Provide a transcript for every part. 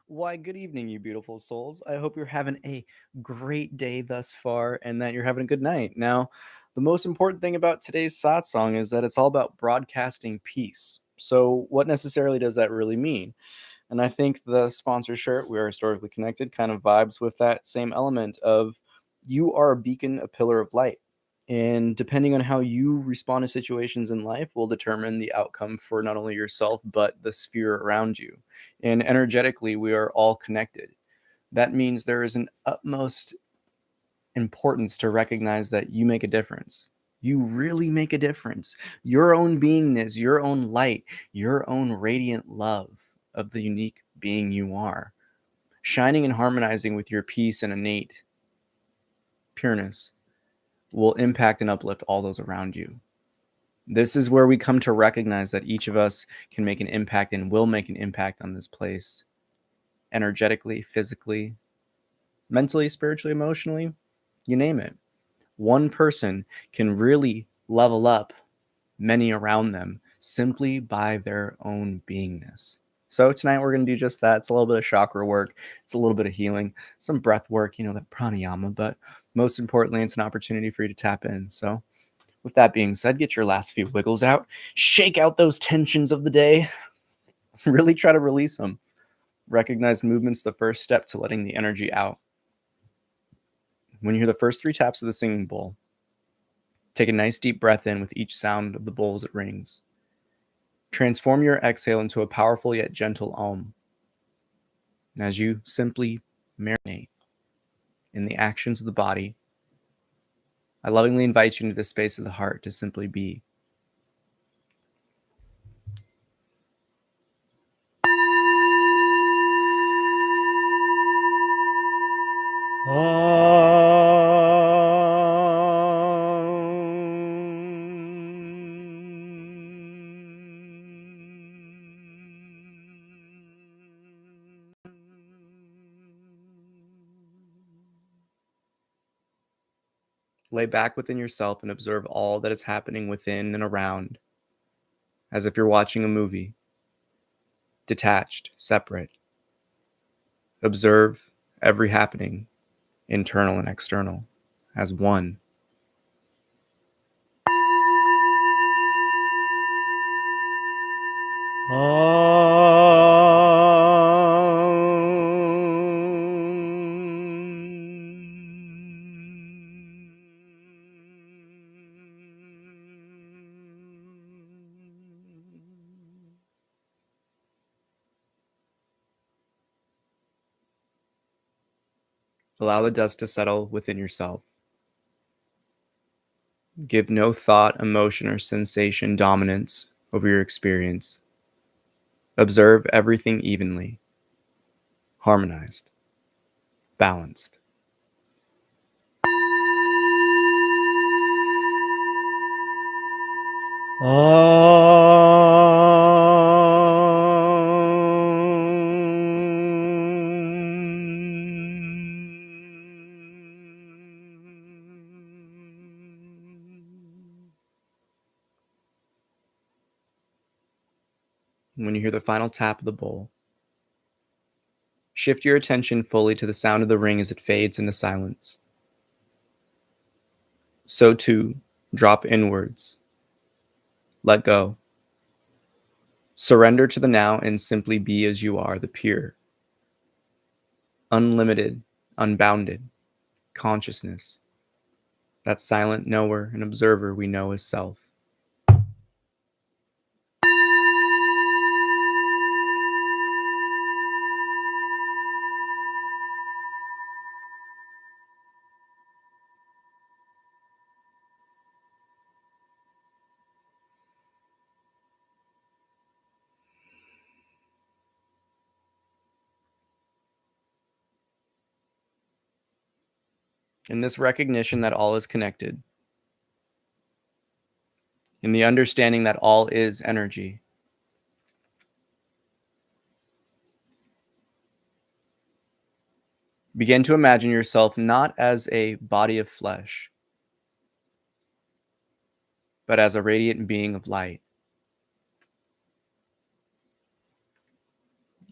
Why, good evening, you beautiful souls. I hope you're having a great day thus far and that you're having a good night. Now, the most important thing about today's satsang is that it's all about broadcasting peace. So, what necessarily does that really mean? And I think the sponsor shirt, We Are Historically Connected, kind of vibes with that same element of you are a beacon, a pillar of light. And depending on how you respond to situations in life will determine the outcome for not only yourself, but the sphere around you. And energetically, we are all connected. That means there is an utmost importance to recognize that you make a difference. You really make a difference. Your own beingness, your own light, your own radiant love of the unique being you are, shining and harmonizing with your peace and innate pureness, will impact and uplift all those around you. This is where we come to recognize that each of us can make an impact and will make an impact on this place, energetically, physically, mentally, spiritually, emotionally, you name it. One person can really level up many around them simply by their own beingness. So tonight we're going to do just that. It's a little bit of chakra work. It's a little bit of healing, some breath work, that pranayama, but most importantly, it's an opportunity for you to tap in. So with that being said, get your last few wiggles out, shake out those tensions of the day, really try to release them. Recognize movement's the first step to letting the energy out. When you hear the first 3 taps of the singing bowl, take a nice deep breath in with each sound of the bowl as it rings. Transform your exhale into a powerful yet gentle Om. As you simply marinate in the actions of the body, I lovingly invite you into the space of the heart to simply be. Lay back within yourself and observe all that is happening within and around, as if you're watching a movie, detached, separate. Observe every happening, internal and external, as one. Allow the dust to settle within yourself. Give no thought, emotion, or sensation dominance over your experience. Observe everything evenly, harmonized, balanced. When you hear the final tap of the bowl, shift your attention fully to the sound of the ring as it fades into silence. So too, drop inwards. Let go. Surrender to the now and simply be as you are, the pure, unlimited, unbounded consciousness, that silent knower and observer we know as self. In this recognition that all is connected, in the understanding that all is energy, begin to imagine yourself not as a body of flesh, but as a radiant being of light.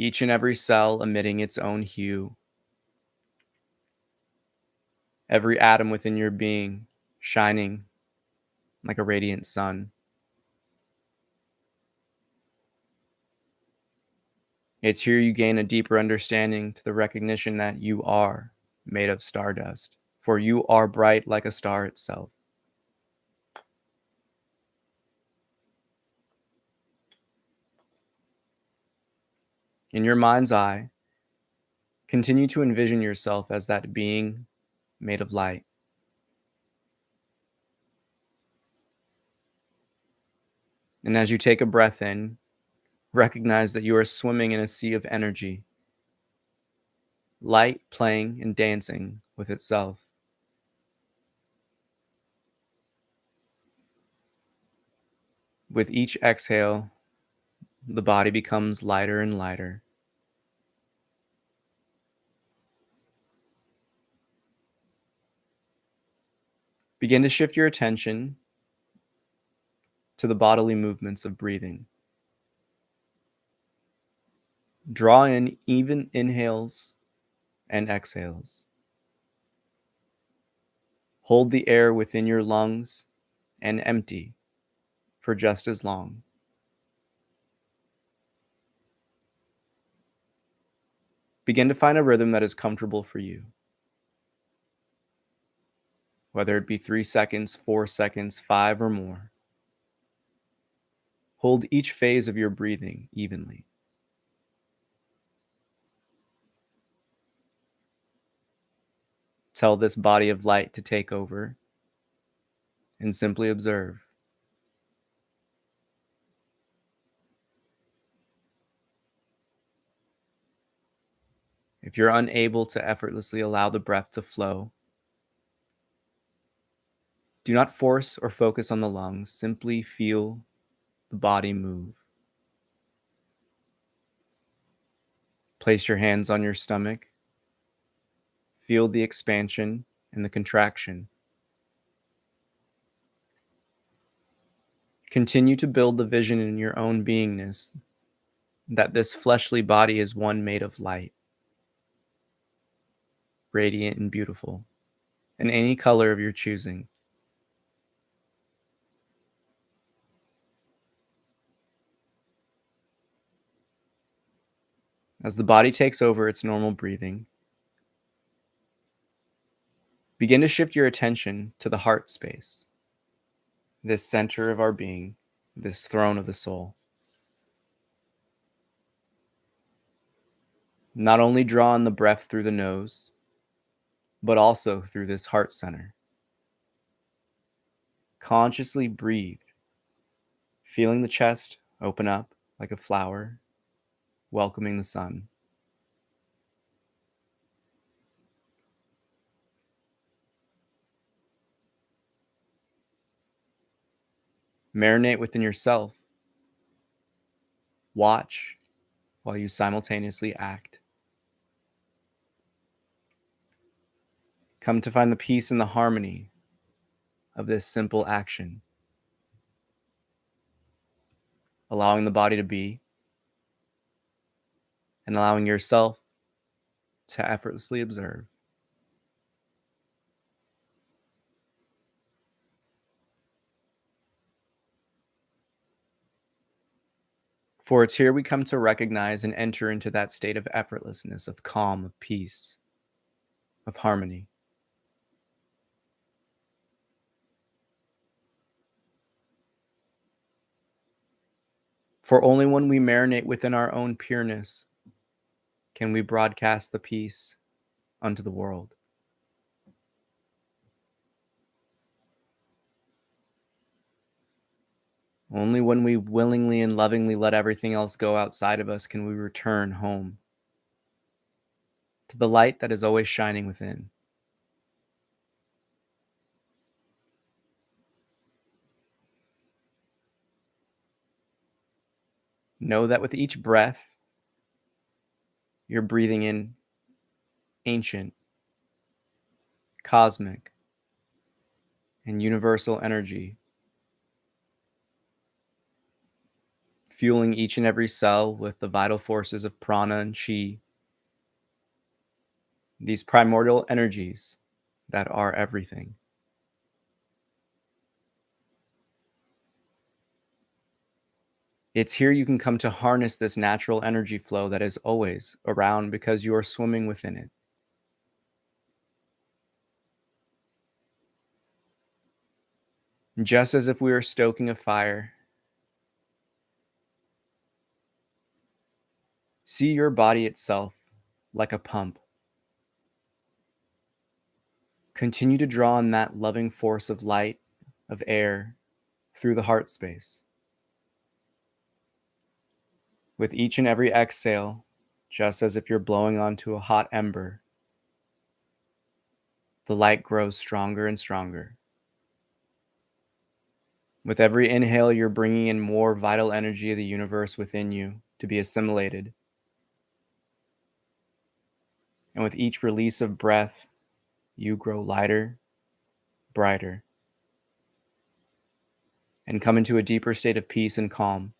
each and every cell emitting its own hue, every atom within your being shining like a radiant sun. It's here you gain a deeper understanding to the recognition that you are made of stardust, for you are bright like a star itself. In your mind's eye, continue to envision yourself as that being made of light. And as you take a breath in, recognize that you are swimming in a sea of energy, light playing and dancing with itself. With each exhale, the body becomes lighter and lighter. Begin to shift your attention to the bodily movements of breathing. Draw in even inhales and exhales. Hold the air within your lungs and empty for just as long. Begin to find a rhythm that is comfortable for you. Whether it be 3 seconds, 4 seconds, 5 or more. Hold each phase of your breathing evenly. Tell this body of light to take over and simply observe. If you're unable to effortlessly allow the breath to flow, do not force or focus on the lungs. Simply feel the body move. Place your hands on your stomach. Feel the expansion and the contraction. Continue to build the vision in your own beingness that this fleshly body is one made of light, radiant and beautiful, in any color of your choosing. As the body takes over its normal breathing, begin to shift your attention to the heart space, this center of our being, this throne of the soul. Not only draw in the breath through the nose, but also through this heart center. Consciously breathe, feeling the chest open up like a flower, welcoming the sun. Marinate within yourself. Watch while you simultaneously act. Come to find the peace and the harmony of this simple action, allowing the body to be and allowing yourself to effortlessly observe. For it's here we come to recognize and enter into that state of effortlessness, of calm, of peace, of harmony. For only when we marinate within our own pureness can we broadcast the peace unto the world. Only when we willingly and lovingly let everything else go outside of us can we return home to the light that is always shining within. Know that with each breath, you're breathing in ancient, cosmic, and universal energy. fueling each and every cell with the vital forces of prana and chi, these primordial energies that are everything. It's here you can come to harness this natural energy flow that is always around because you are swimming within it. Just as if we were stoking a fire, see your body itself like a pump. Continue to draw on that loving force of light, of air, through the heart space. With each and every exhale, just as if you're blowing onto a hot ember, the light grows stronger and stronger. With every inhale, you're bringing in more vital energy of the universe within you to be assimilated. And with each release of breath, you grow lighter, brighter, and come into a deeper state of peace and calm.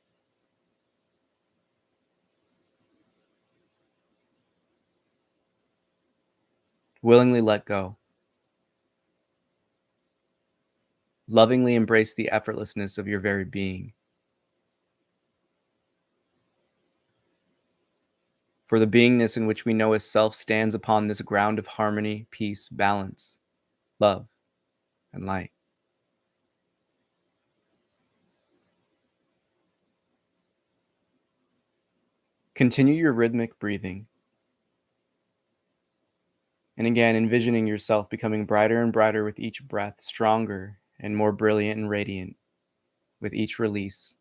Willingly let go. Lovingly embrace the effortlessness of your very being. For the beingness in which we know as self stands upon this ground of harmony, peace, balance, love, and light. Continue your rhythmic breathing. And again, envisioning yourself becoming brighter and brighter with each breath, stronger and more brilliant and radiant with each release.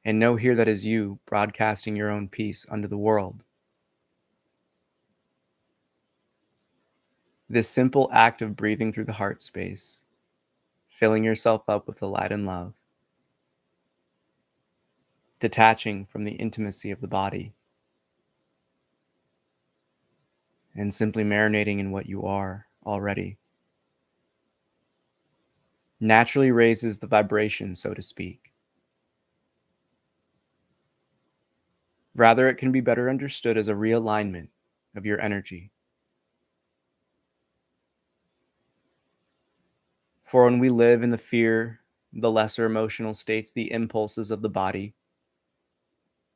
And know here that is you broadcasting your own peace unto the world. This simple act of breathing through the heart space, filling yourself up with the light and love, detaching from the intimacy of the body, and simply marinating in what you are already, naturally raises the vibration, so to speak. Rather, it can be better understood as a realignment of your energy. For when we live in the fear, the lesser emotional states, the impulses of the body,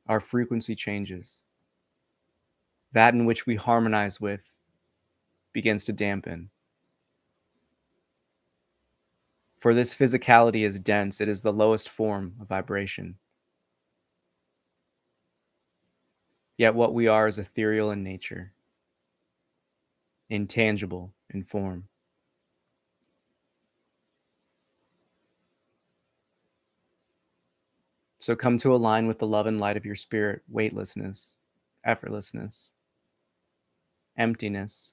our frequency changes. That in which we harmonize with begins to dampen. For this physicality is dense, it is the lowest form of vibration. Yet what we are is ethereal in nature, intangible in form. So come to align with the love and light of your spirit, weightlessness, effortlessness, emptiness,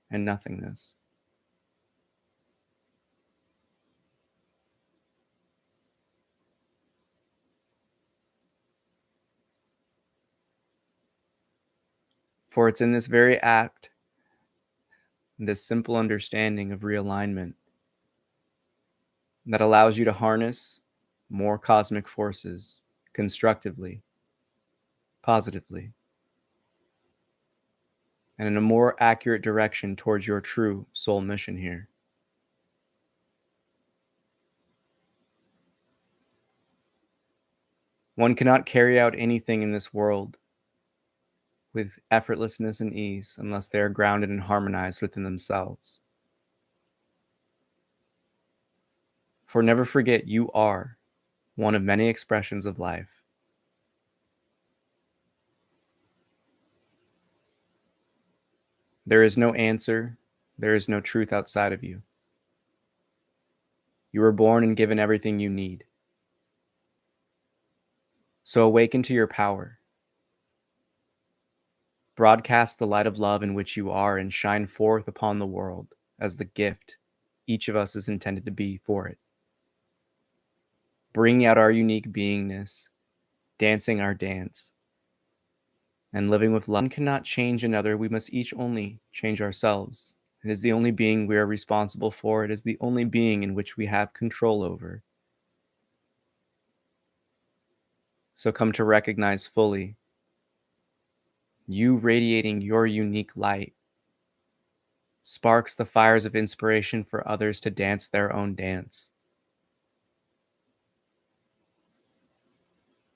and nothingness. For it's in this very act, this simple understanding of realignment, that allows you to harness more cosmic forces constructively, positively, and in a more accurate direction towards your true soul mission here. One cannot carry out anything in this world with effortlessness and ease unless they are grounded and harmonized within themselves. For never forget, you are one of many expressions of life. There is no answer, there is no truth outside of you. You were born and given everything you need. So awaken to your power. Broadcast the light of love in which you are and shine forth upon the world as the gift each of us is intended to be for it. Bringing out our unique beingness, dancing our dance, and living with love. One cannot change another, we must each only change ourselves It is the only being we are responsible for. It is the only being in which we have control over. So come to recognize fully you radiating your unique light sparks the fires of inspiration for others to dance their own dance.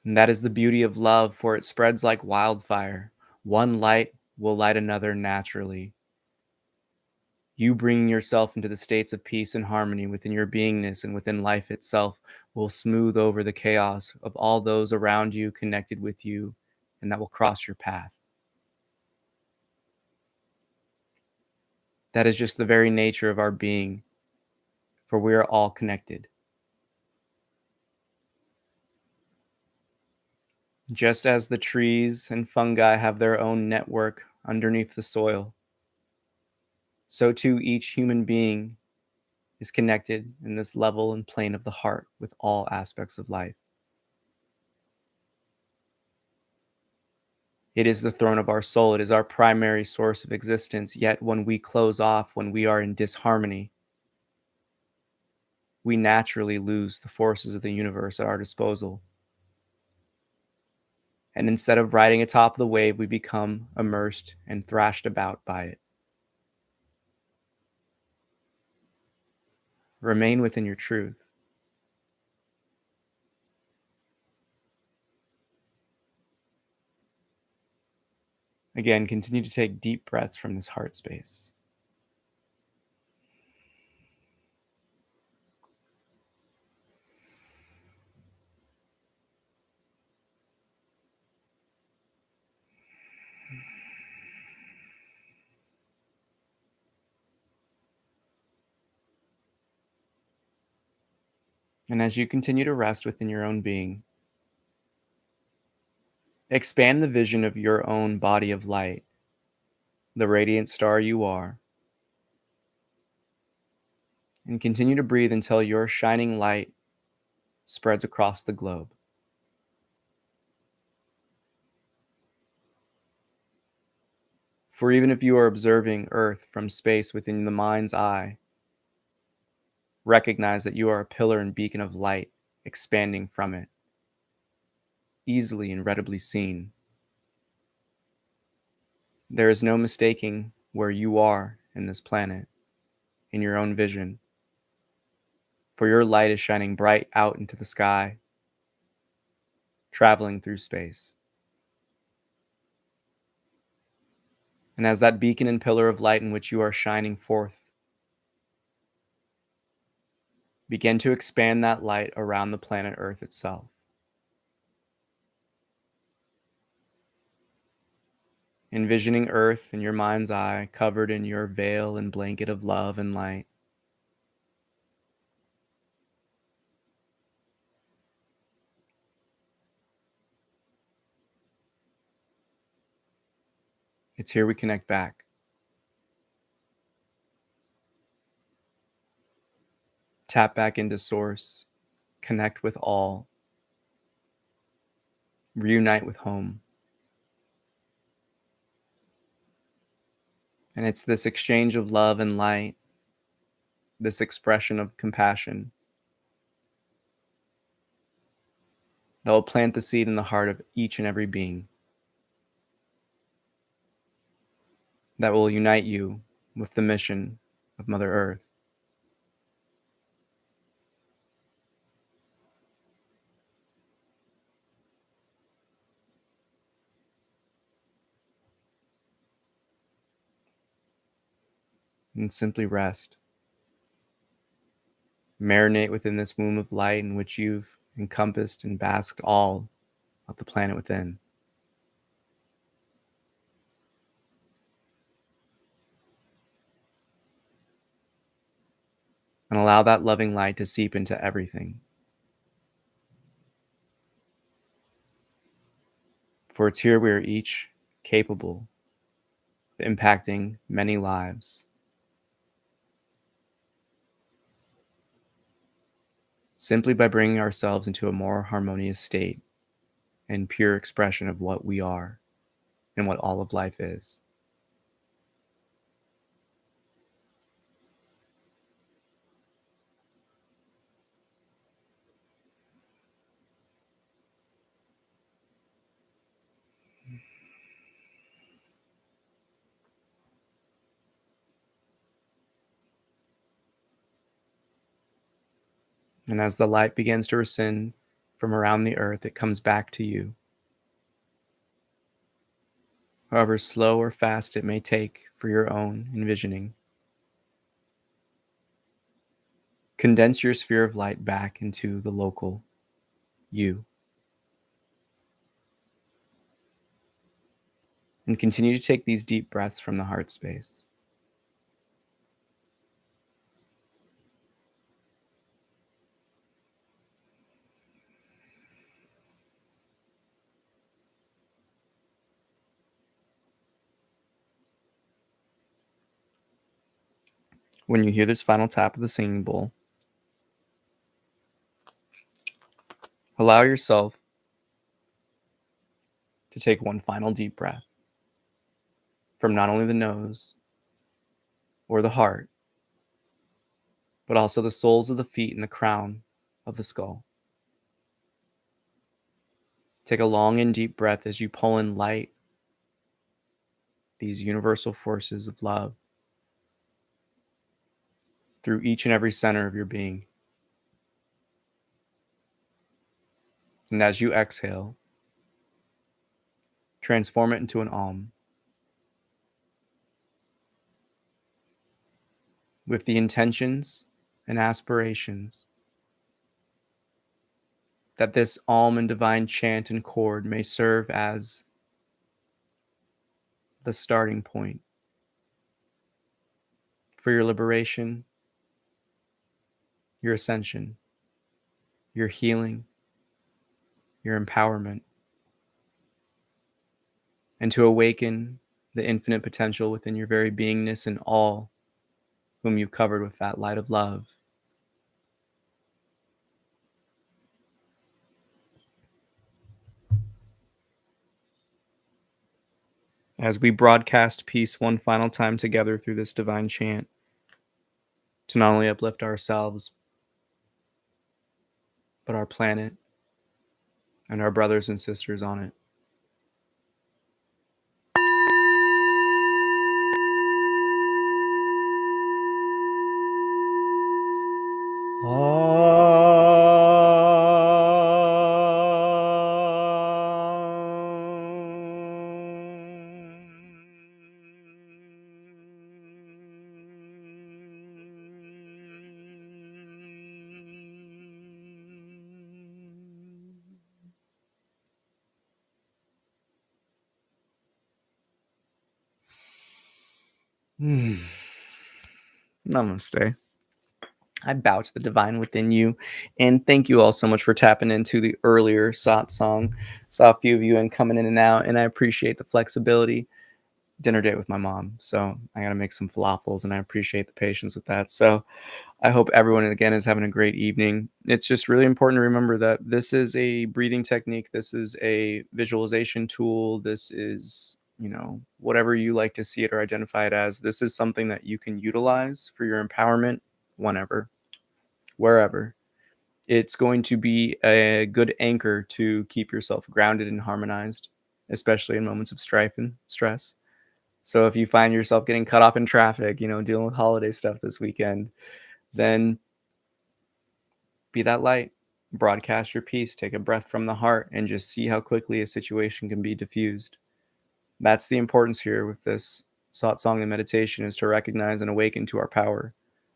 And that is the beauty of love, for it spreads like wildfire. One light will light another naturally. You bringing yourself into the states of peace and harmony within your beingness and within life itself will smooth over the chaos of all those around you connected with you and that will cross your path. That is just the very nature of our being, for we are all connected. Just as the trees and fungi have their own network underneath the soil, so too each human being is connected in this level and plane of the heart with all aspects of life. It is the throne of our soul. It is our primary source of existence. Yet when we close off, when we are in disharmony, we naturally lose the forces of the universe at our disposal. And instead of riding atop the wave, we become immersed and thrashed about by it. Remain within your truth. Again, continue to take deep breaths from this heart space. And as you continue to rest within your own being, expand the vision of your own body of light, the radiant star you are, and continue to breathe until your shining light spreads across the globe. For even if you are observing Earth from space within the mind's eye, recognize that you are a pillar and beacon of light expanding from it, easily and readily seen. There is no mistaking where you are in this planet, in your own vision, for your light is shining bright out into the sky, traveling through space. And as that beacon and pillar of light in which you are shining forth, begin to expand that light around the planet Earth itself. Envisioning Earth in your mind's eye, covered in your veil and blanket of love and light. It's here we connect back. Tap back into Source, connect with all, reunite with home. And it's this exchange of love and light, this expression of compassion, that will plant the seed in the heart of each and every being, that will unite you with the mission of Mother Earth. And simply rest. Marinate within this womb of light in which you've encompassed and basked all of the planet within. And allow that loving light to seep into everything. For it's here we are each capable of impacting many lives, simply by bringing ourselves into a more harmonious state and pure expression of what we are and what all of life is. And as the light begins to rescind from around the earth, it comes back to you. However slow or fast it may take for your own envisioning. Condense your sphere of light back into the local you. And continue to take these deep breaths from the heart space. When you hear this final tap of the singing bowl, allow yourself to take one final deep breath from not only the nose or the heart, but also the soles of the feet and the crown of the skull. Take a long and deep breath as you pull in light, these universal forces of love, through each and every center of your being. And as you exhale, transform it into an Om with the intentions and aspirations that this Om and divine chant and chord may serve as the starting point for your liberation, your ascension, your healing, your empowerment, and to awaken the infinite potential within your very beingness and all whom you covered with that light of love. As we broadcast peace one final time together through this divine chant, to not only uplift ourselves, but our planet and our brothers and sisters on it. Namaste. I bow to the divine within you, and thank you all so much for tapping into the earlier Satsang. Saw a few of you and coming in and out, and I appreciate the flexibility. Dinner date with my mom, so I got to make some falafels, and I appreciate the patience with that. So I hope everyone, again, is having a great evening. It's just really important to remember that this is a breathing technique. This is a visualization tool. This is, whatever you like to see it or identify it as. This is something that you can utilize for your empowerment whenever, wherever. It's going to be a good anchor to keep yourself grounded and harmonized, especially in moments of strife and stress. So if you find yourself getting cut off in traffic, dealing with holiday stuff this weekend, then be that light, broadcast your peace, take a breath from the heart, and just see how quickly a situation can be diffused. That's the importance here with this satsang and meditation, is to recognize and awaken to our power,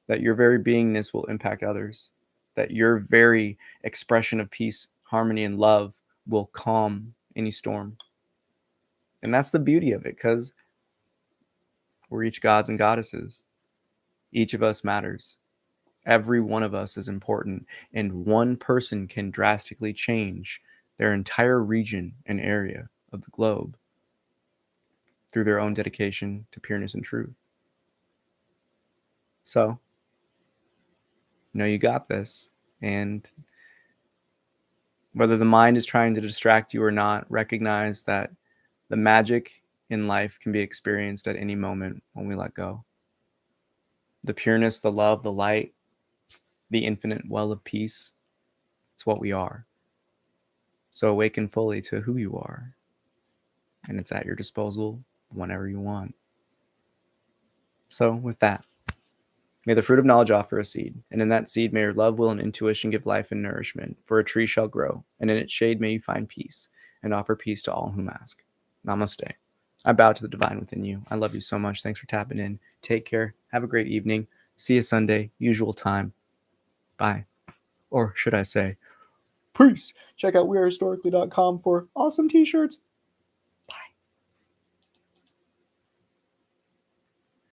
that your very beingness will impact others, that your very expression of peace, harmony, and love will calm any storm. And that's the beauty of it, because we're each gods and goddesses. Each of us matters. Every one of us is important, and one person can drastically change their entire region and area of the globe through their own dedication to pureness and truth. So, you got this. And whether the mind is trying to distract you or not, recognize that the magic in life can be experienced at any moment when we let go. The pureness, the love, the light, the infinite well of peace, it's what we are. So awaken fully to who you are. And it's at your disposal whenever you want. So with that, May the fruit of knowledge offer a seed, and in that seed may your love, will, and intuition give life and nourishment, for a tree shall grow, and in its shade may you find peace, and offer peace to all whom ask. Namaste. I bow to the divine within you. I love you so much. Thanks for tapping in. Take care. Have a great evening. See you Sunday, usual time. Bye. Or should I say, peace. Check out wearehistorically.com for awesome t-shirts,